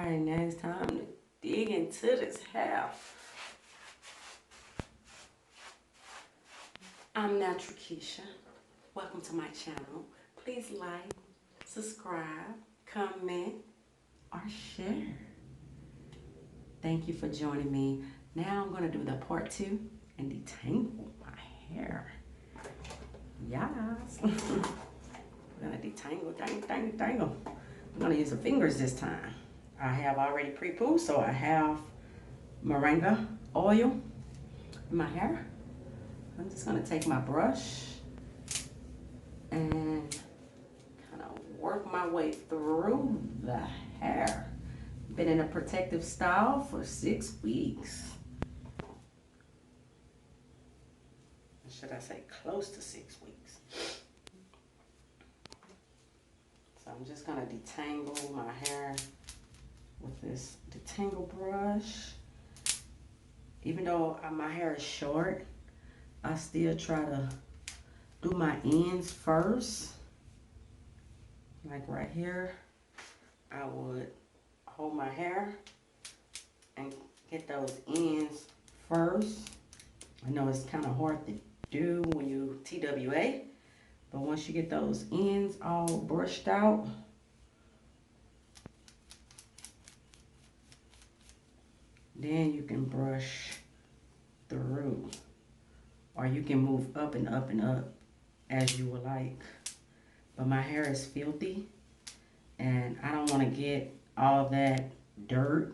Alright, now it's time to dig into this hair. I'm Natural Keisha. Welcome to my channel. Please like, subscribe, comment, or share. Thank you for joining me. Now I'm going to do the part 2 and detangle my hair. Yes. We're going to detangle, detangle. I'm going to use the fingers this time. I have already pre-pooed, so I have moringa oil in my hair. I'm just going to take my brush and kind of work my way through the hair. Been in a protective style for 6 weeks. Should I say close to 6 weeks. So I'm just going to detangle my hair with this detangle brush. Even though my hair is short, I still try to do my ends first. Like right here, I would hold my hair and get those ends first. I know it's kind of hard to do when you TWA, but once you get those ends all brushed out, then you can brush through, or you can move up and up and up as you would like. But my hair is filthy and I don't want to get all that dirt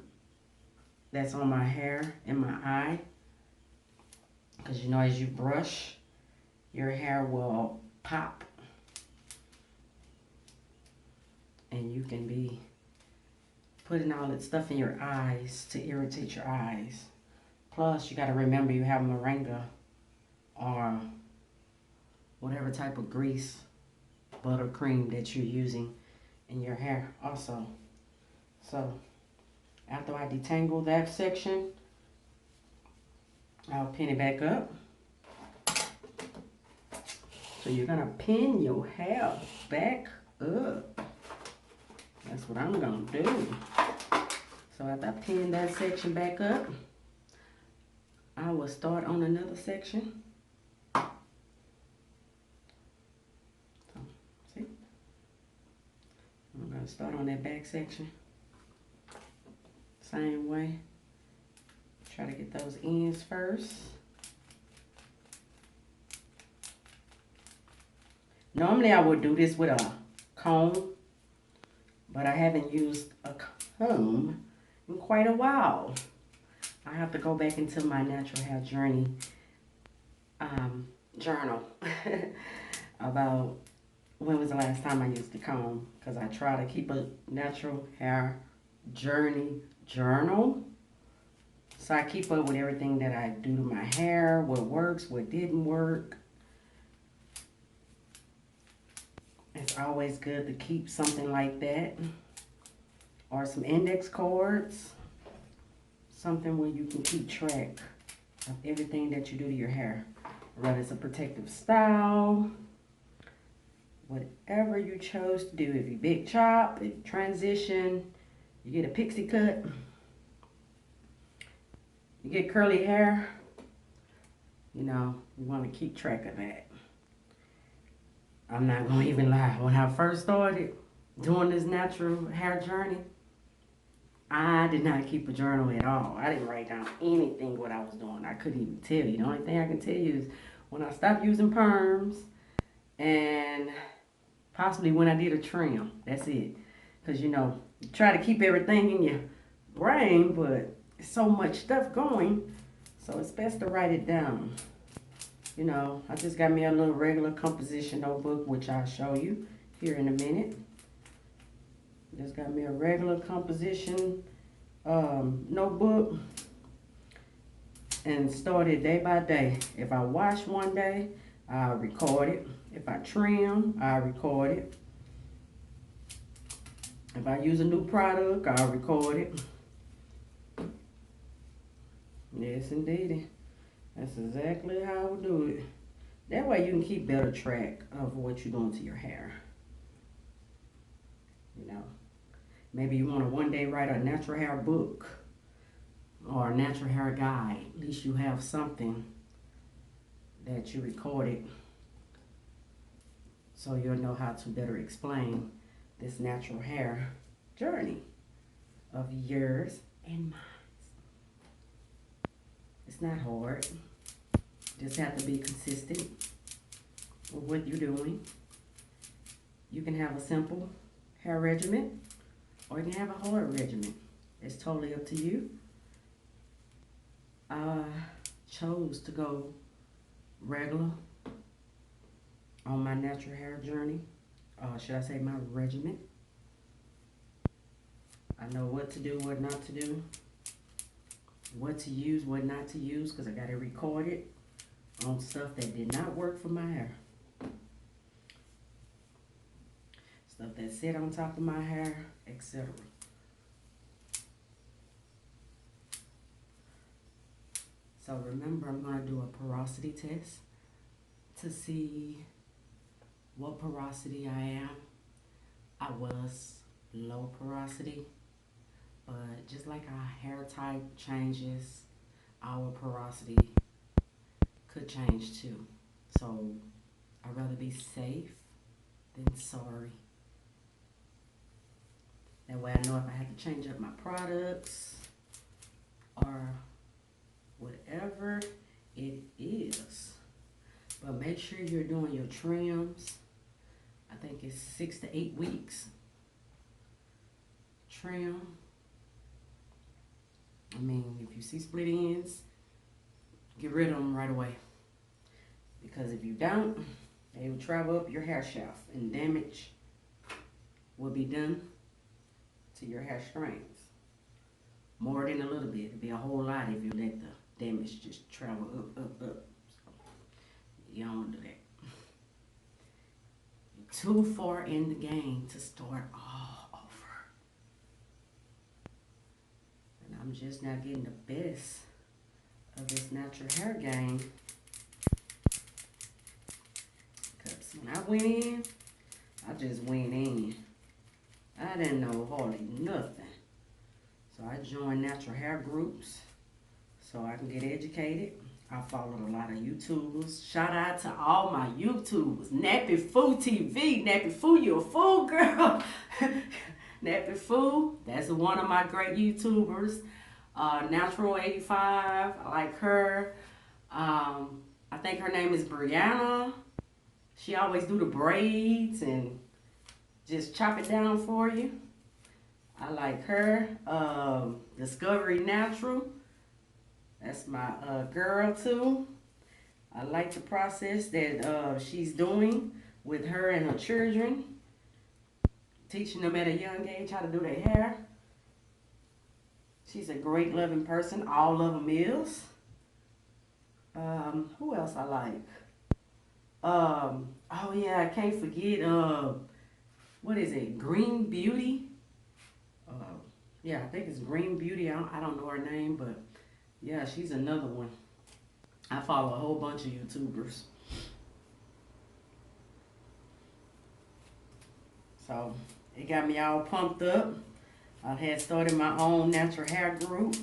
that's on my hair in my eye, because you know, as you brush, your hair will pop and you can be putting all that stuff in your eyes to irritate your eyes. Plus, you got to remember you have moringa or whatever type of grease, butter, cream that you're using in your hair also. So, after I detangle that section, I'll pin it back up. So you're going to pin your hair back up. That's what I'm going to do. So after I pin that section back up, I will start on another section. So, see? I'm going to start on that back section. Same way. Try to get those ends first. Normally I would do this with a comb, but I haven't used a comb in quite a while. I have to go back into my natural hair journey journal about when was the last time I used the comb, because I try to keep a natural hair journey journal. So I keep up with everything that I do to my hair, what works, what didn't work. It's always good to keep something like that, or some index cards, something where you can keep track of everything that you do to your hair, whether it's a protective style, whatever you chose to do. If you big chop, if you transition, you get a pixie cut, you get curly hair, you know, you want to keep track of that. I'm not going to even lie. When I first started doing this natural hair journey, I did not keep a journal at all. I didn't write down anything what I was doing. I couldn't even tell you. The only thing I can tell you is when I stopped using perms and possibly when I did a trim. That's it. Because, you know, you try to keep everything in your brain, but it's so much stuff going, so it's best to write it down. You know, I just got me a little regular composition notebook, which I'll show you here in a minute. Just got me a regular composition notebook and started day by day. If I wash one day, I'll record it. If I trim, I'll record it. If I use a new product, I'll record it. Yes, indeed. That's exactly how I would do it. That way you can keep better track of what you're doing to your hair. You know. Maybe you want to one day write a natural hair book or a natural hair guide. At least you have something that you recorded so you'll know how to better explain this natural hair journey of yours and mine. It's not hard. Just have to be consistent with what you're doing. You can have a simple hair regimen or you can have a hard regimen. It's totally up to you. I chose to go regular on my natural hair journey. Should I say my regimen? I know what to do, what not to do, what to use, what not to use, because I got it recorded on stuff that did not work for my hair. Stuff that sit on top of my hair, etc. So remember, I'm going to do a porosity test to see what porosity I am. I was low porosity, but just like our hair type changes, our porosity could change too. So I'd rather be safe than sorry. That way I know if I have to change up my products or whatever it is. But make sure you're doing your trims. I think it's 6 to 8 weeks. Trim. I mean, if you see split ends, get rid of them right away. Because if you don't, they will travel up your hair shaft and damage will be done to your hair strands. More than a little bit. It'll be a whole lot if you let the damage just travel up. So you don't want to do that. You're too far in the game to start all over. And I'm just not getting the best of this natural hair game. Because when I went in, I just went in. I didn't know hardly nothing. So I joined natural hair groups so I can get educated. I followed a lot of YouTubers. Shout out to all my YouTubers. Nappy Foo TV. Nappy Foo, you a fool, girl. Nappy Foo, that's one of my great YouTubers. Natural 85, I like her. I think her name is Brianna. She always do the braids and just chop it down for you. I like her. Discovery Natural. That's my girl too. I like the process that she's doing with her and her children. Teaching them at a young age how to do their hair. She's a great loving person. All of them is. Who else I like? Oh yeah, I can't forget, what is it? Green Beauty? Yeah, I think it's Green Beauty. I don't know her name, but yeah, she's another one. I follow a whole bunch of YouTubers. So it got me all pumped up. I had started my own natural hair group.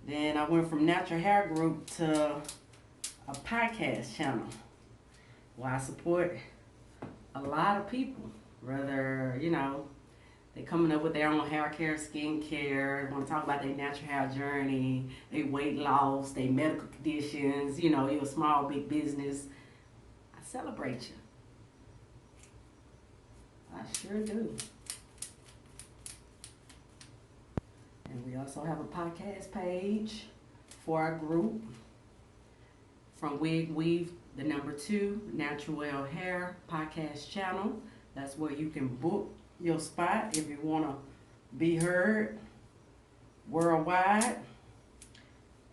Then I went from natural hair group to a podcast channel where I support a lot of people. Whether, you know, they coming up with their own hair care, skin care, want to talk about their natural hair journey, their weight loss, their medical conditions, you know, you're a small, big business. I celebrate you. I sure do. And we also have a podcast page for our group. From Wig Weave, the #2, Natural Hair podcast channel. That's where you can book your spot if you want to be heard worldwide.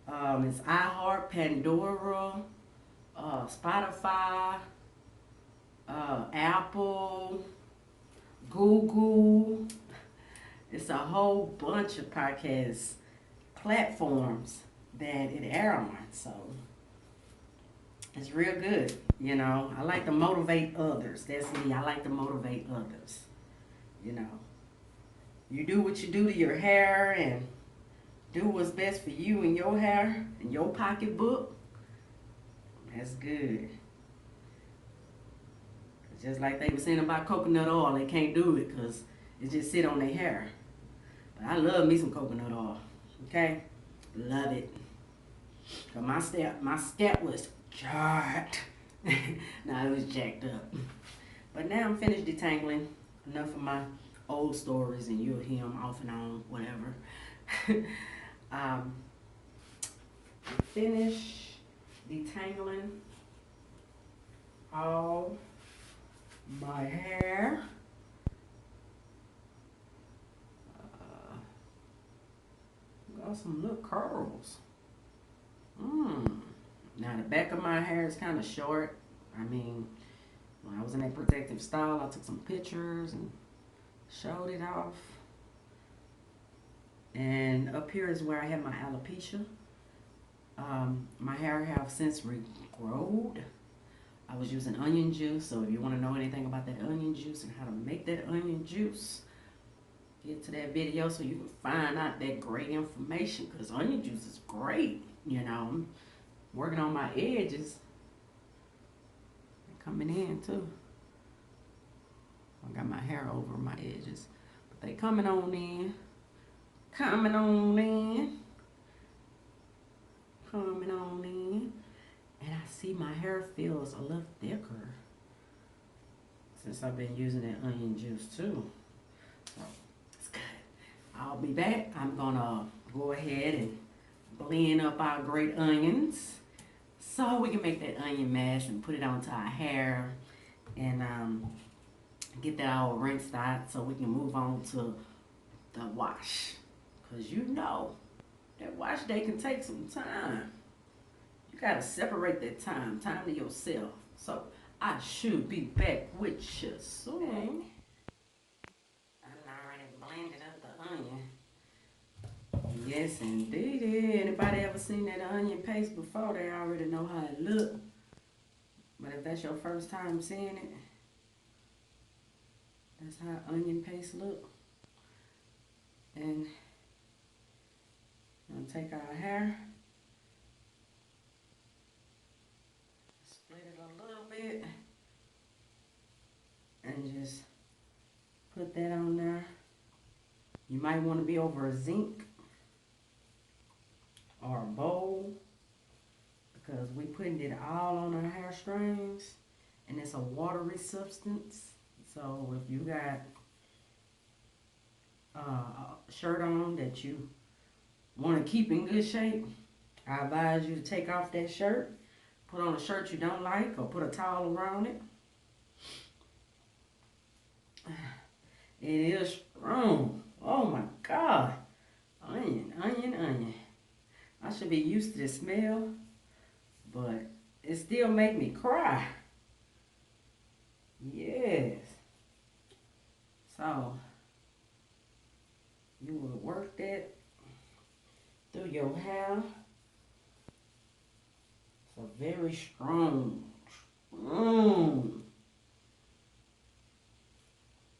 It's iHeart, Pandora, Spotify, Apple, Google. It's a whole bunch of podcast platforms that it airs on. So it's real good. You know, I like to motivate others. That's me. I like to motivate others. You know, you do what you do to your hair and do what's best for you and your hair and your pocketbook. That's good. Just like they were saying about coconut oil, they can't do it because it just sit on their hair. But I love me some coconut oil. Okay? Love it. Cause my scalp was jacked. Nah, it was jacked up. But now I'm finished detangling. Enough of my old stories, and you'll hear them off and on, whatever. Finish detangling all my hair. Got some little curls. Now the back of my hair is kind of short. I mean, when I was in that protective style, I took some pictures and showed it off. And up here is where I have my alopecia. My hair have since regrowed. I was using onion juice, so if you want to know anything about that onion juice and how to make that onion juice, get to that video so you can find out that great information, because onion juice is great. You know, I'm working on my edges. They're coming in too. I got my hair over my edges, but they coming on in. Coming on in. Coming on in. And I see my hair feels a little thicker since I've been using that onion juice too. So it's good. I'll be back. I'm gonna go ahead and blend up our great onions so we can make that onion mash and put it onto our hair and get that all rinsed out so we can move on to the wash. Because you know that wash day can take some time. You gotta separate that time to yourself. So I should be back with you soon. I'm already blended up the onion. Yes, indeed. Anybody ever seen that onion paste before? They already know how it look. But if that's your first time seeing it, that's how onion paste look. And I'm gonna take our hair, split it a little bit, and just put that on there. You might want to be over a zinc or a bowl, because we putting it all on our hair strands, and it's a watery substance. So if you got a shirt on that you want to keep in good shape, I advise you to take off that shirt, put on a shirt you don't like, or put a towel around it. It is strong. Oh my God. Onion, onion, onion. I should be used to this smell, but it still make me cry. Yes. So, you will work that through your hair. It's a very strong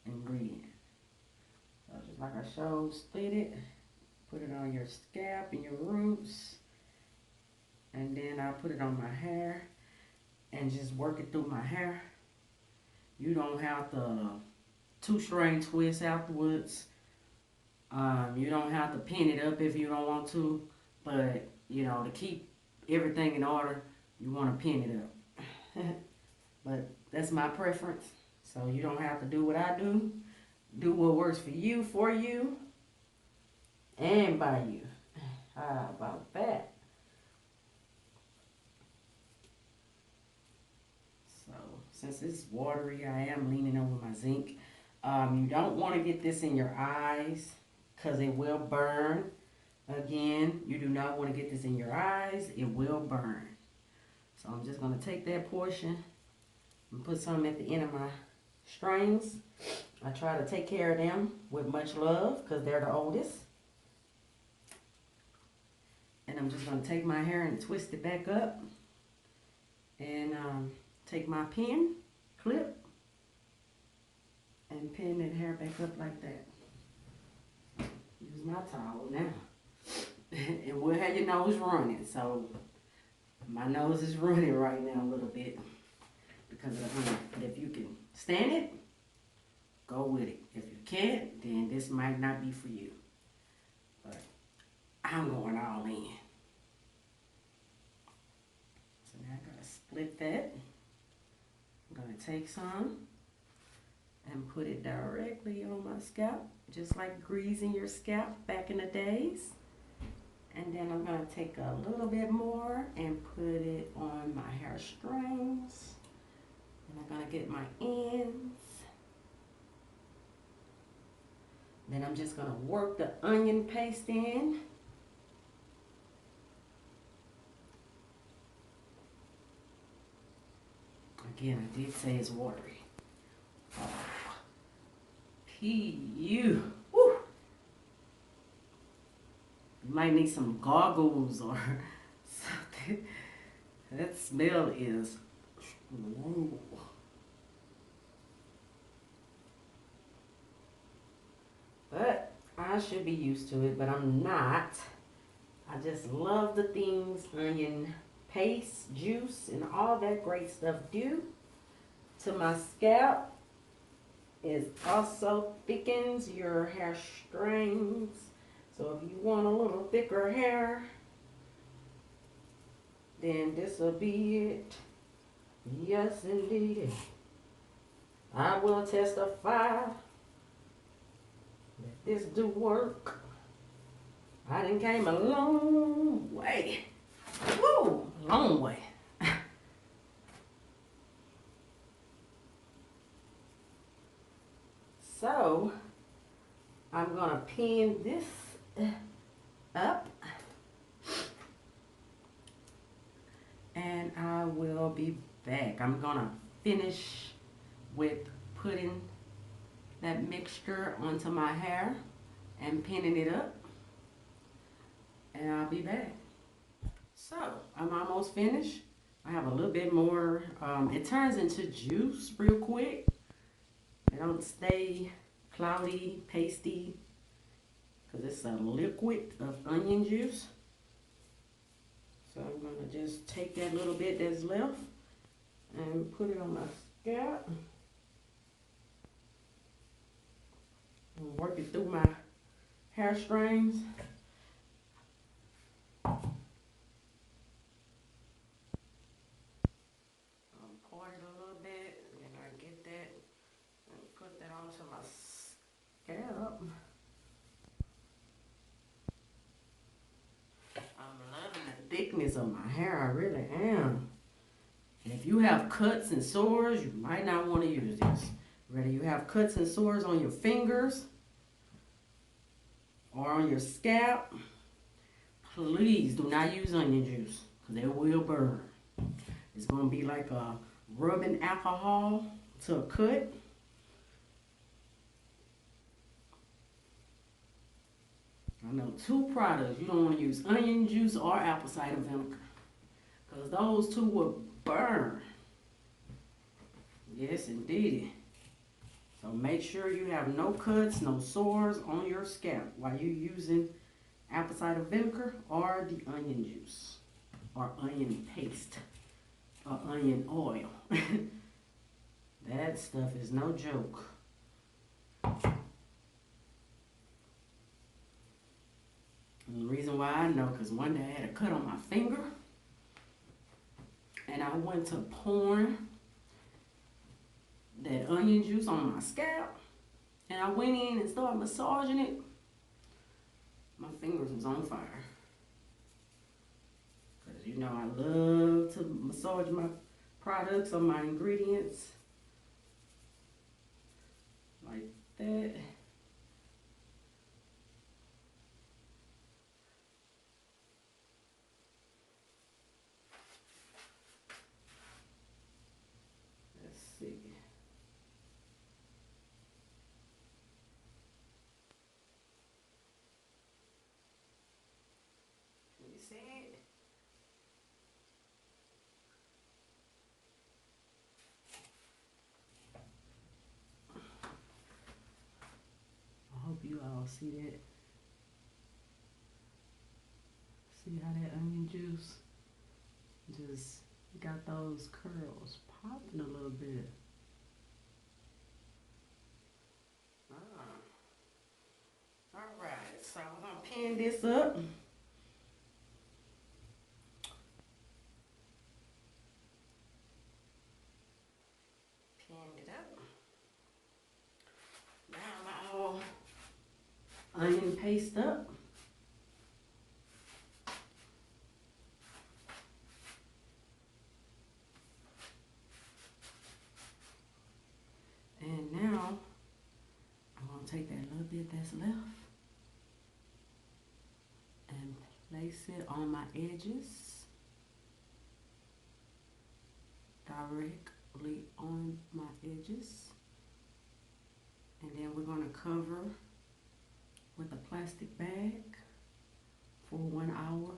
ingredient. So just like I showed, split it, put it on your scalp and your roots, and then I put it on my hair and just work it through my hair. You don't have to two-string twist afterwards. You don't have to pin it up if you don't want to, but you know, to keep everything in order, you want to pin it up. But that's my preference, so you don't have to do what I do. Do what works for you, and by you. How about that? So, since it's watery, I am leaning over my zinc. You don't want to get this in your eyes because it will burn. Again, you do not want to get this in your eyes. It will burn. So I'm just going to take that portion and put some at the end of my strings. I try to take care of them with much love because they're the oldest. And I'm just going to take my hair and twist it back up. And take my pin clip and pin that hair back up like that. Use my towel now. It will have your nose running, so my nose is running right now a little bit because of the honey. But if you can stand it, go with it. If you can't, then this might not be for you. But I'm going all in. So now I gotta split that. I'm gonna take some and put it directly on my scalp, just like greasing your scalp back in the days. And then I'm gonna take a little bit more and put it on my hair strings. And I'm gonna get my ends. Then I'm just gonna work the onion paste in. Again, I did say it's watery. Oh. P.U. Woo. You might need some goggles or something. That smell is strong. But I should be used to it, but I'm not. I just love the things onion paste, juice, and all that great stuff do to my scalp. It also thickens your hair strings. So if you want a little thicker hair, then this will be it. Yes, indeed. I will testify that this do work. I done came a long way. Woo, a long way. So, I'm gonna pin this up. And I will be back. I'm gonna finish with putting that mixture onto my hair and pinning it up. And I'll be back. So, I'm almost finished. I have a little bit more. It turns into juice real quick. It don't stay cloudy, pasty, because it's a liquid of onion juice. So I'm going to just take that little bit that's left and put it on my scalp. And work it through my hair strings. Part it a little bit, and I get that and put that onto my scalp. I'm loving the thickness of my hair, I really am. And if you have cuts and sores, you might not want to use this. Whether you have cuts and sores on your fingers or on your scalp, please do not use onion juice because it will burn. It's going to be like a rubbing alcohol to a cut. I know two products you don't want to use: onion juice or apple cider vinegar, because those two will burn. Yes, indeed. So make sure you have no cuts, no sores on your scalp while you're using apple cider vinegar or the onion juice or onion paste or onion oil. That stuff is no joke. And the reason why I know, because one day I had a cut on my finger and I went to pouring that onion juice on my scalp and I went in and started massaging it. My fingers was on fire. Because you know I love to massage my products or my ingredients like that. Let's see. Can you see it? you all see that. See how that onion juice just got those curls popping a little bit. Alright, so I'm gonna pin this up. Pinned it up. Now my whole onion paste up. And now I'm gonna take that little bit that's left and place it on my edges, directly on my edges. And then we're gonna cover with a plastic bag for 1 hour.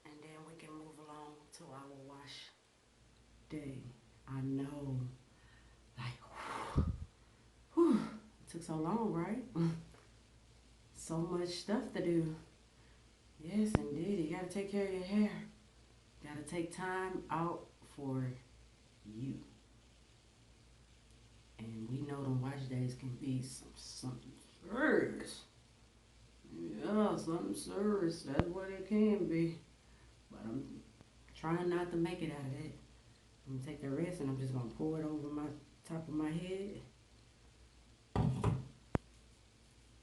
And then we can move along to our wash day. I know, like, whew, it took so long, right? So much stuff to do. Yes, indeed, you gotta take care of your hair. You gotta take time out for you. And we know them wash days can be something serious. Yeah, something serious, that's what it can be. But I'm trying not to make it out of that. I'm gonna take the rest and I'm just gonna pour it over my top of my head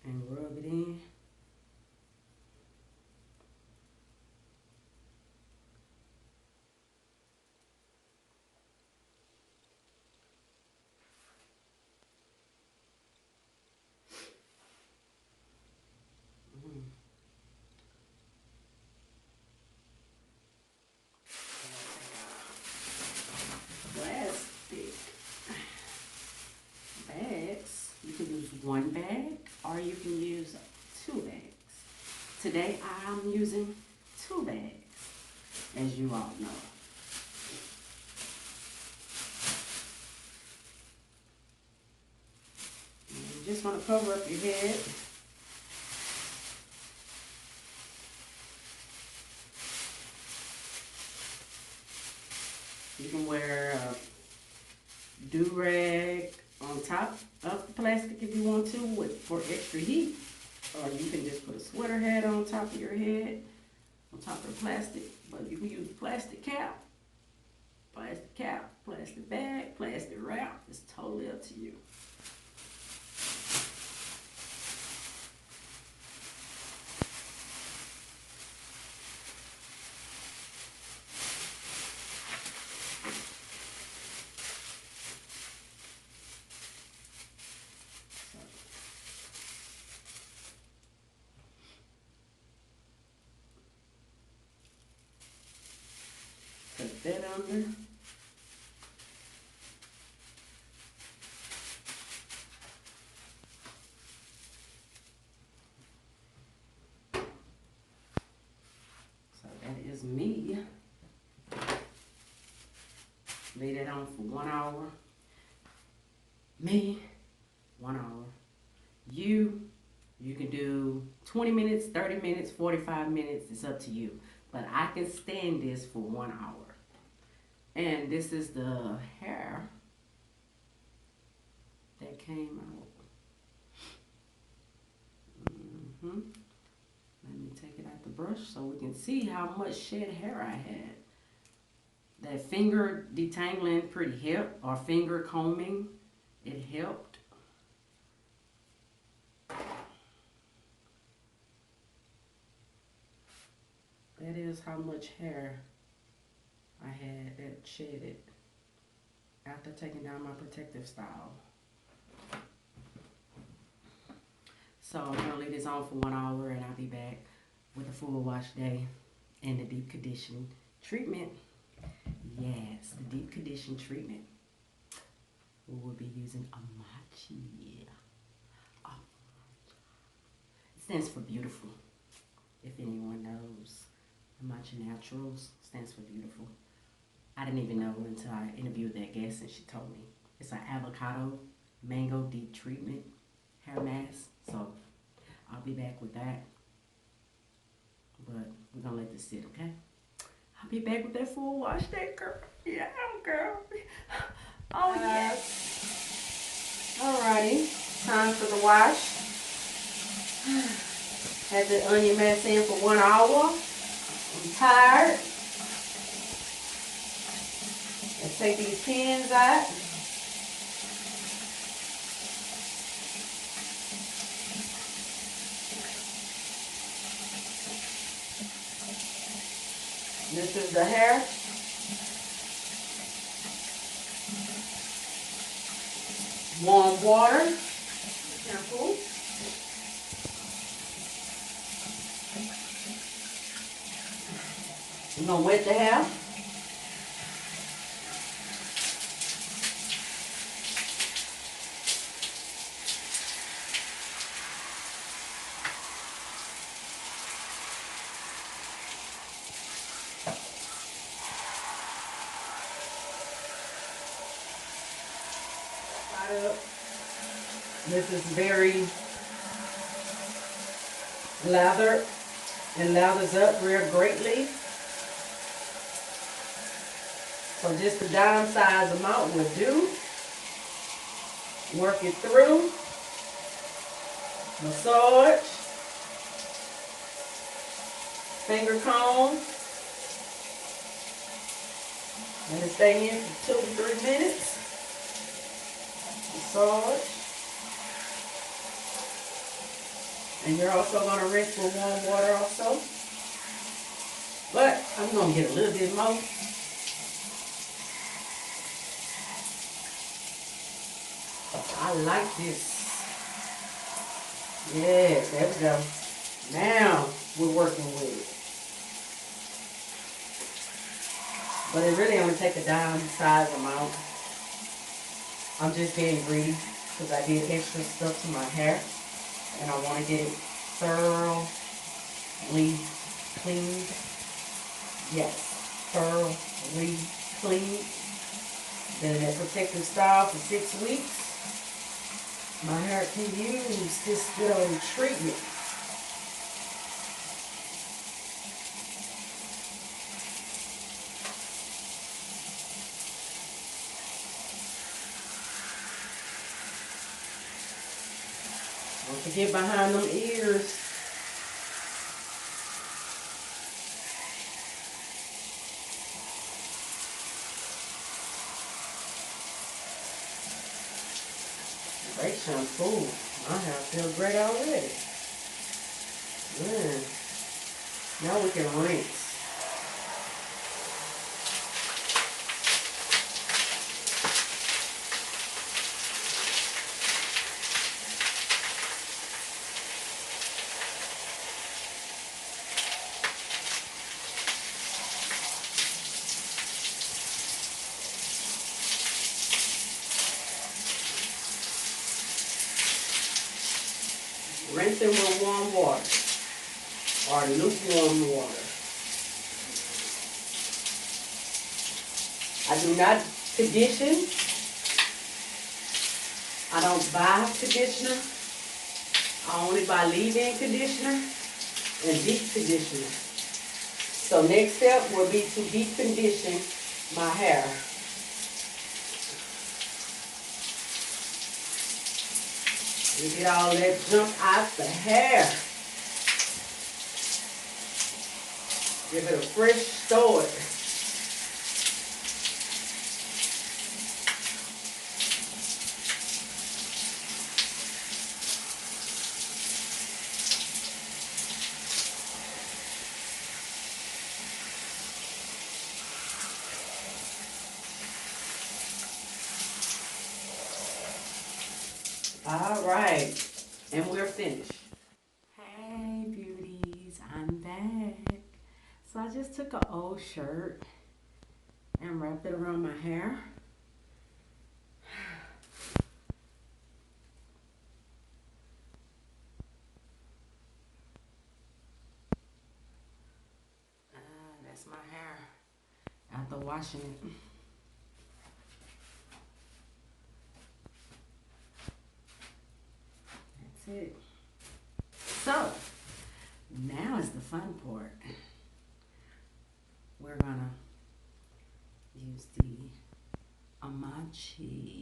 and rub it in. Plastic bags. You can use 1 bag or you can use 2 bags. Today I'm using 2 bags, as you all know. And you just want to cover up your head. You can wear a do-rag on top of the plastic if you want to for extra heat. Or you can just put a sweater hat on top of your head, on top of the plastic. But you can use plastic cap, plastic bag, plastic wrap. It's totally up to you. Put that under. So that is me. Lay that on for 1 hour. Me, 1 hour. You can do 20 minutes, 30 minutes, 45 minutes. It's up to you. But I can stand this for 1 hour. And this is the hair that came out. Let me take it out the brush so we can see how much shed hair I had. That finger detangling pretty helped, or finger combing, it helped. That is how much hair I had that shedded after taking down my protective style. So I'm gonna leave this on for 1 hour and I'll be back with a full wash day and the deep condition treatment. Yes, the deep condition treatment. We will be using OMALICHA. It stands for beautiful. If anyone knows, OMALICHA Naturals stands for beautiful. I didn't even know until I interviewed that guest and she told me. It's an avocado mango deep treatment hair mask. So I'll be back with that. But we're gonna let this sit, okay? I'll be back with that full wash day, girl. Yeah, girl. Oh, yes. Alrighty, time for the wash. Had the onion mask in for 1 hour. I'm tired. Let's take these pins out. This is the hair. Warm water. Shampoo. I'm gonna wet the hair. This is very lathered and lathers up real greatly. So just the dime size amount will do. Work it through. Massage. Finger comb. Let it stay in for 2 to 3 minutes. Massage. And you're also going to rinse with warm water also. But I'm going to get a little bit more. I like this. Yes, there we go. Now we're working with it. But it really only take a dime size amount. I'm just getting greedy because I did extra stuff to my hair. And I want to get it thoroughly cleaned. Yes, thoroughly cleaned. Then that protective style for 6 weeks. My hair can use this good old treatment. Don't forget behind them ears. Great shampoo. My hair feels great already. Man. Now we can rinse. Rinsing with warm water or lukewarm water. I do not condition. I don't buy conditioner. I only buy leave-in conditioner and deep conditioner. So next step will be to deep condition my hair. You get all that junk out the hair. Give it a fresh start. All right, and we're finished. Hey beauties, I'm back. So I just took an old shirt and wrapped it around my hair. That's my hair after washing it. it. So, now is the fun part. We're gonna use the AMACHA,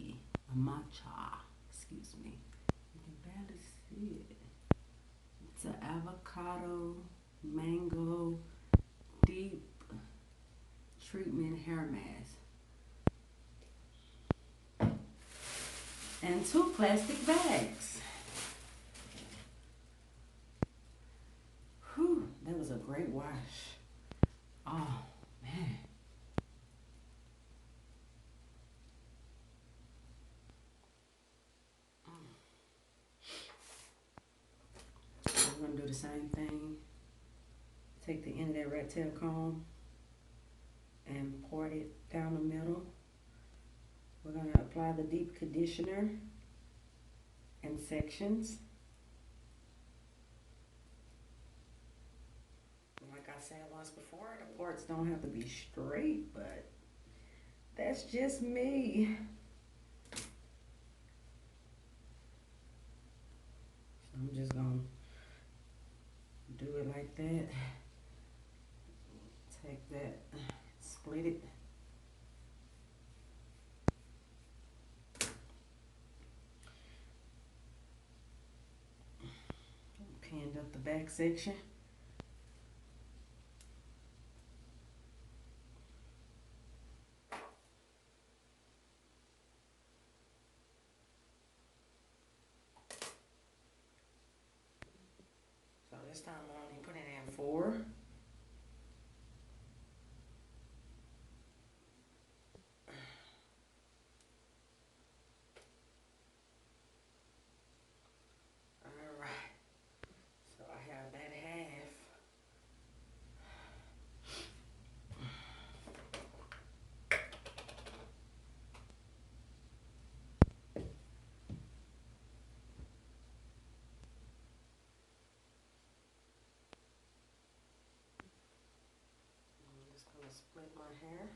excuse me. You can barely see it. It's an avocado, mango, deep treatment hair mask. And 2 plastic bags. Whew, that was a great wash. Oh, man. I'm gonna do the same thing. Take the end of that rat tail comb and part it down the middle. We're gonna apply the deep conditioner in sections. Like I said once before, the parts don't have to be straight, but that's just me. So I'm just gonna do it like that. Take that, split it. Pinned up the back section. So this time I'm only putting in 4. Split my hair.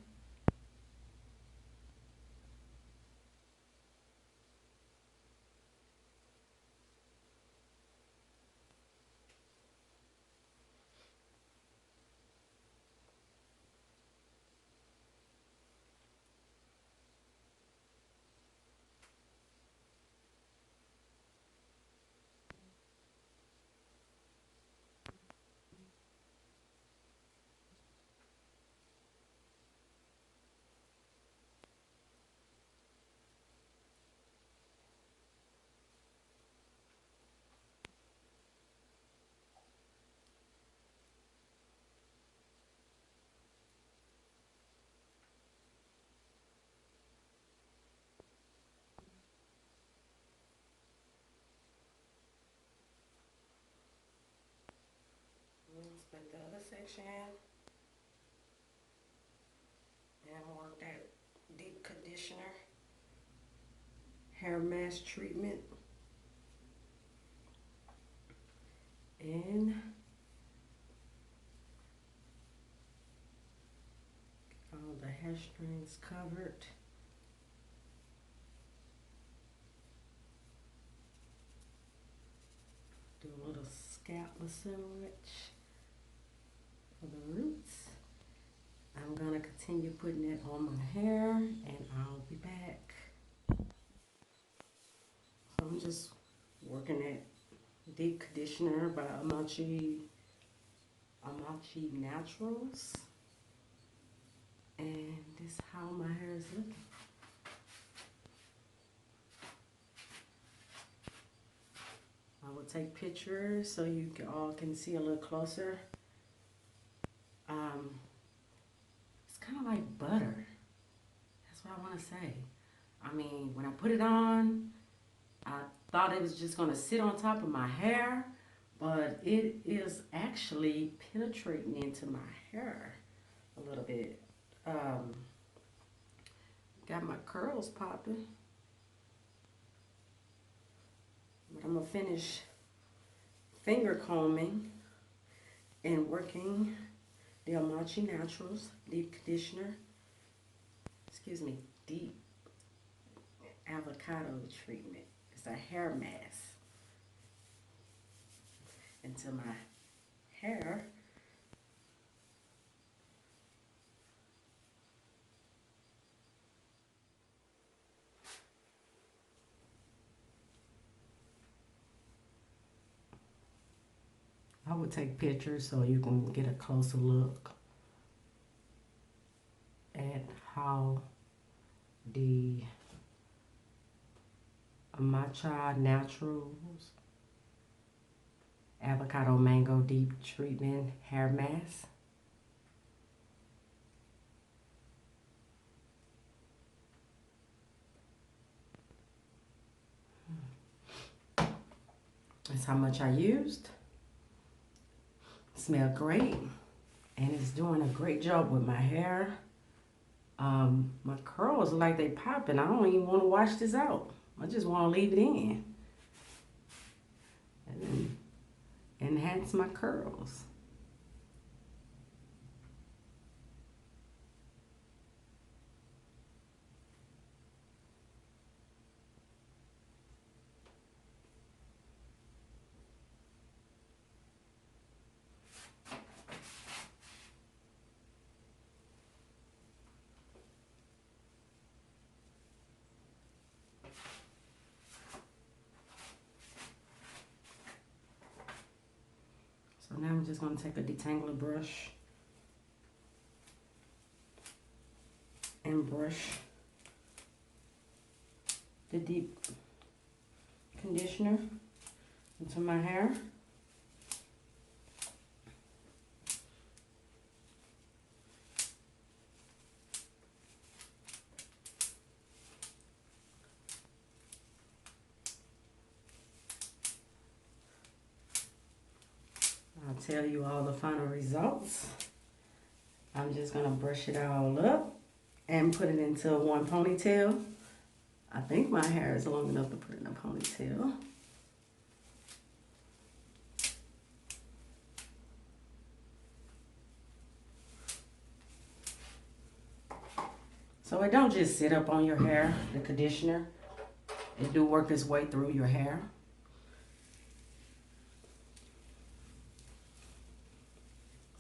Split the other section and work that deep conditioner hair mask treatment in. All the hair strings covered. Do a little scalp massage for the roots. I'm gonna continue putting it on my hair and I'll be back. So I'm just working that deep conditioner by AMACHA Naturals. And this is how my hair is looking. I will take pictures so you all can see a little closer. It's kind of like butter. That's what I want to say. I mean, when I put it on, I thought it was just going to sit on top of my hair, but it is actually penetrating into my hair a little bit. Got my curls popping. But I'm going to finish finger combing and working the AMACHA Naturals Deep Conditioner. Excuse me, Deep Avocado Treatment. It's a hair mask. into my hair. I would take pictures so you can get a closer look at how the Matcha Naturals Avocado Mango Deep Treatment Hair Mask. That's how much I used. Smell great, and it's doing a great job with my hair. My curls look like they popping. I don't even want to wash this out. I just want to leave it in and then enhance my curls. So now I'm just going to take a detangler brush and brush the deep conditioner into my hair. I'll tell you all the final results. I'm just gonna brush it all up and put it into one ponytail. I think my hair is long enough to put in a ponytail. So it don't just sit up on your hair, the conditioner. It do work its way through your hair.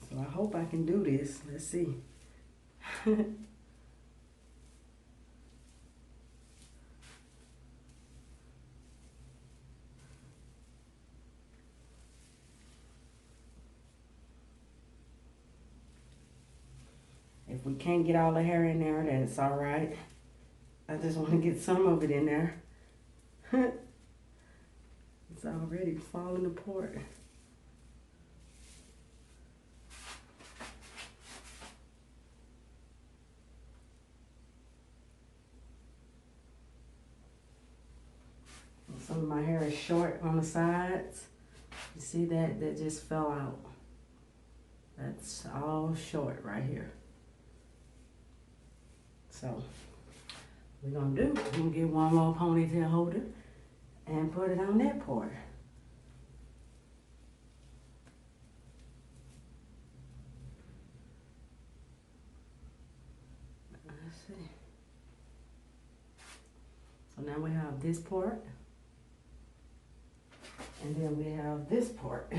So I hope I can do this. Let's see. If we can't get all the hair in there, that's all right. I just want to get some of it in there. It's already falling apart. Some of my hair is short on the sides. You see that? That just fell out. That's all short right here. So, we're gonna get one more ponytail holder and put it on that part. Let's see. So now we have this part. And then we have this part.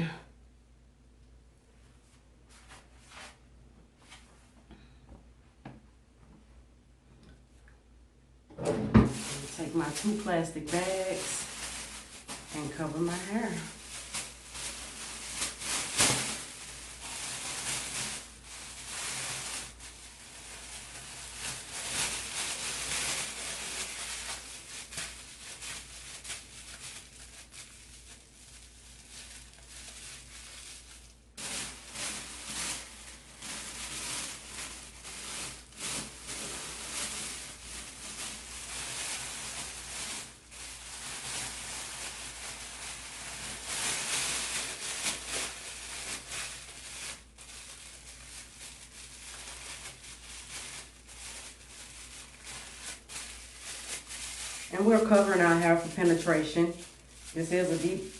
Take my 2 plastic bags and cover my hair. And we're covering our hair for penetration. This is a deep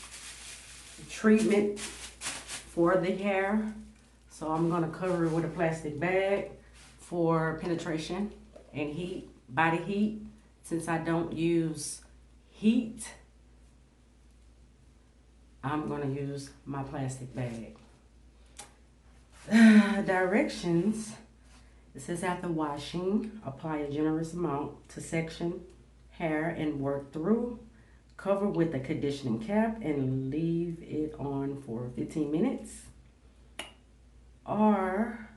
treatment for the hair. So I'm gonna cover it with a plastic bag for penetration and heat, body heat. Since I don't use heat, I'm gonna use my plastic bag. Directions. It says after washing, apply a generous amount to section hair and work through. Cover with a conditioning cap and leave it on for 15 minutes. Or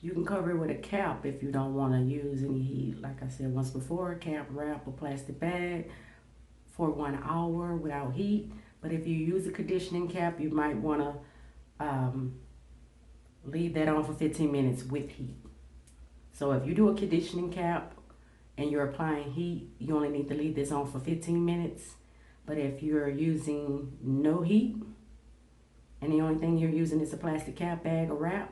you can cover it with a cap if you don't want to use any heat. Like I said once before, cap, wrap a plastic bag for 1 hour without heat. But if you use a conditioning cap, you might want to leave that on for 15 minutes with heat. So if you do a conditioning cap and you're applying heat, you only need to leave this on for 15 minutes. But if you're using no heat and the only thing you're using is a plastic cap, bag, or wrap,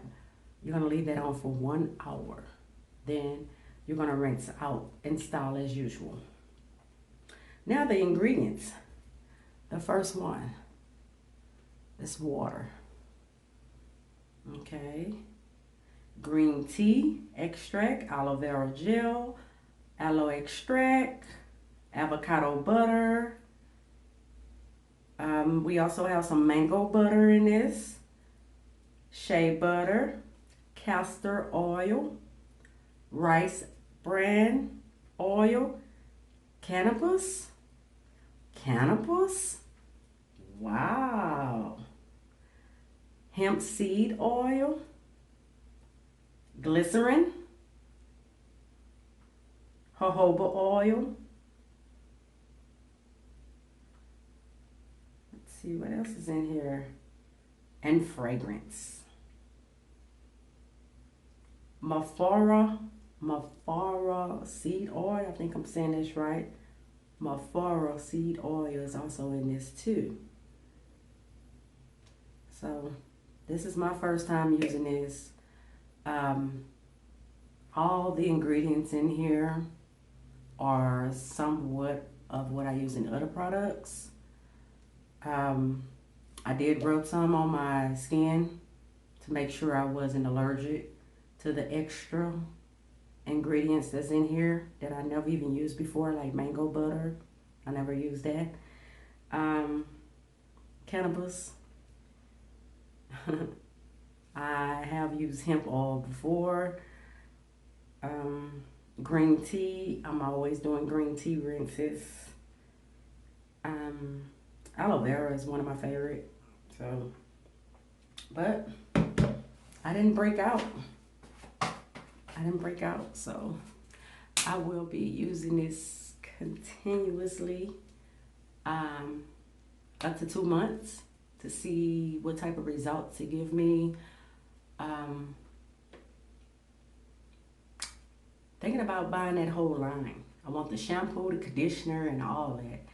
you're gonna leave that on for 1 hour. Then you're gonna rinse out and style as usual. Now the ingredients. The first one is water. Okay. Green tea extract, aloe vera gel, aloe extract, avocado butter. We also have some mango butter in this, shea butter, castor oil, rice bran oil, cannabis, wow, hemp seed oil, glycerin, jojoba oil. Let's see what else is in here. And fragrance. Mafara seed oil. I think I'm saying this right. Mafara seed oil is also in this too. So this is my first time using this. All the ingredients in here are somewhat of what I use in other products. I did rub some on my skin to make sure I wasn't allergic to the extra ingredients that's in here that I never even used before, like mango butter. I never used that. Cannabis. I have used hemp oil before. Green tea. I'm always doing green tea rinses. Aloe vera is one of my favorite. So, but I didn't break out. So I will be using this continuously up to 2 months to see what type of results it give me. Thinking about buying that whole line. I want the shampoo, the conditioner, and all that.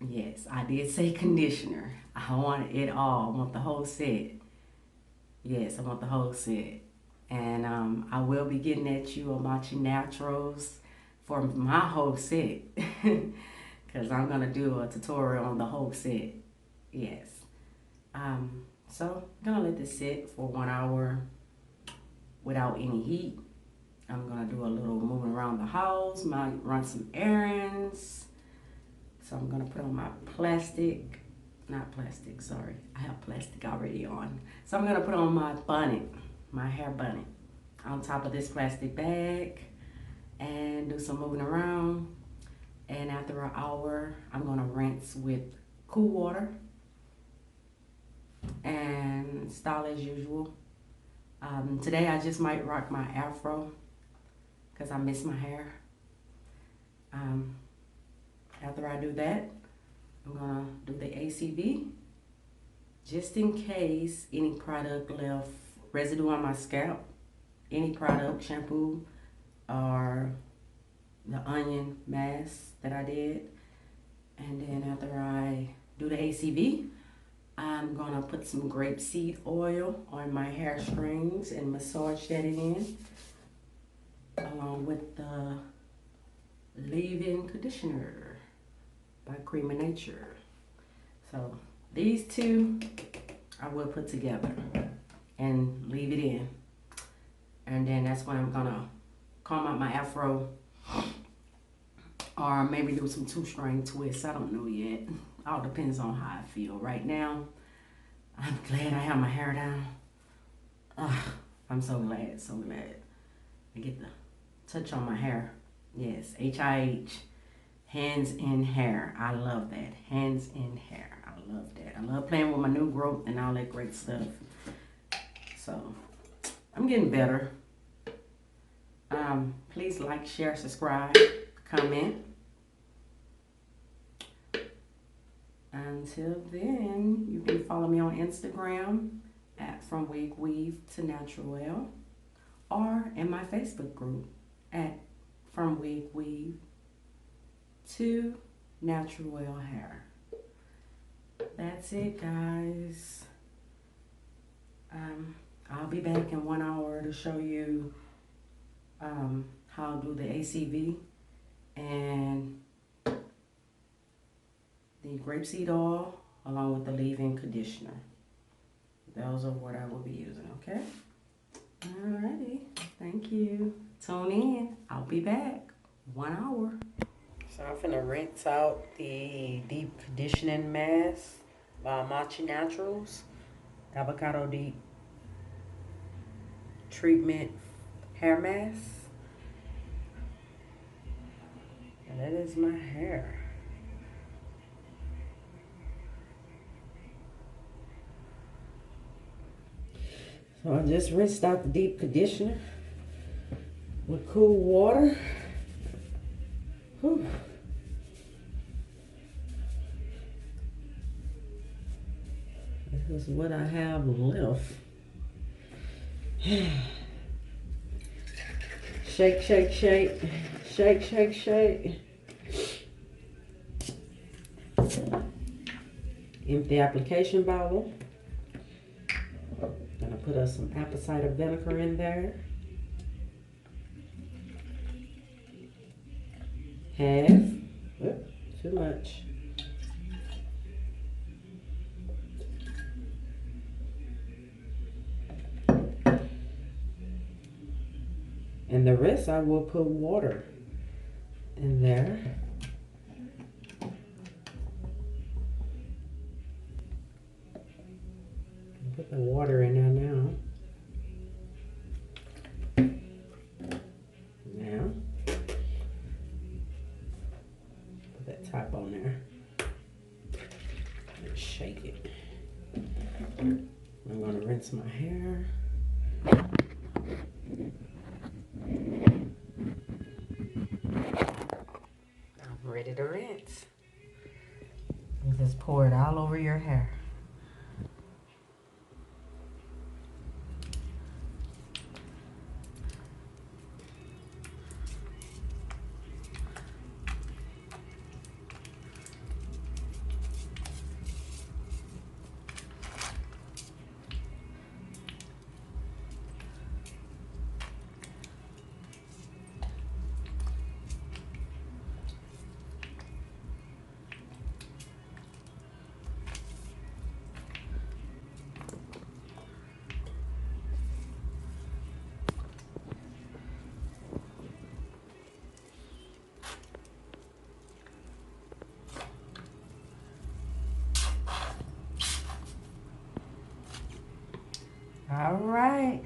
Yes, I did say conditioner. I want it all. I want the whole set. Yes, I want the whole set. And I will be getting at you OMALICHA Naturals for my whole set. Because I'm going to do a tutorial on the whole set. Yes. So I'm going to let this sit for 1 hour without any heat. I'm going to do a little moving around the house, might run some errands. So I'm going to put on my plastic, not plastic, sorry. I have plastic already on. So I'm going to put on my bonnet, my hair bonnet, on top of this plastic bag and do some moving around. And after an hour, I'm going to rinse with cool water and style as usual. Today I just might rock my afro because I miss my hair. After I do that, I'm gonna do the ACV just in case any product left residue on my scalp, any product, shampoo, or the onion mask that I did. And then after I do the ACV, I'm gonna put some grapeseed oil on my hair strings and massage that in along with the leave-in conditioner by Cream of Nature. So these two I will put together and leave it in. And then that's when I'm gonna comb out my afro or maybe do some 2-string twists. I don't know yet. All depends on how I feel. Right now, I'm glad I have my hair down. I'm so glad, so glad. I get the touch on my hair. Yes, HIH, hands in hair. I love that. Hands in hair. I love that. I love playing with my new growth and all that great stuff. So, I'm getting better. Please like, share, subscribe, comment. Until then, you can follow me on Instagram at From Wig Weave to Natural Well, or in my Facebook group at From Wig Weave to Natural Well Hair. That's it, guys. I'll be back in 1 hour to show you how to do the ACV and the grapeseed oil along with the leave-in conditioner. Those are what I will be using, okay? Alrighty, thank you. Tune in. I'll be back 1 hour. So I'm finna rinse out the deep conditioning mask by Matcha Naturals. Avocado deep treatment hair mask. And that is my hair. So I just rinsed out the deep conditioner with cool water. Whew. This is what I have left. Shake, shake, shake. Shake, shake, shake. Empty application bottle. Gonna put us some apple cider vinegar in there. Half. Oop, too much. And the rest I will put water in there. Put the water in there now. Now, put that top on there and shake it. I'm gonna rinse my hair. I'm ready to rinse. You just pour it all over your hair. All right.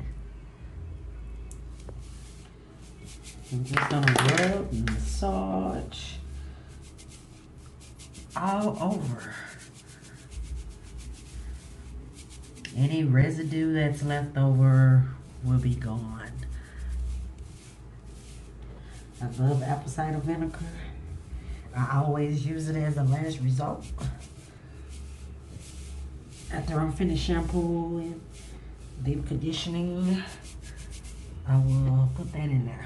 I'm just gonna rub and massage all over. Any residue that's left over will be gone. I love apple cider vinegar. I always use it as a last result. After I'm finished shampooing, deep conditioning, I will put that in there.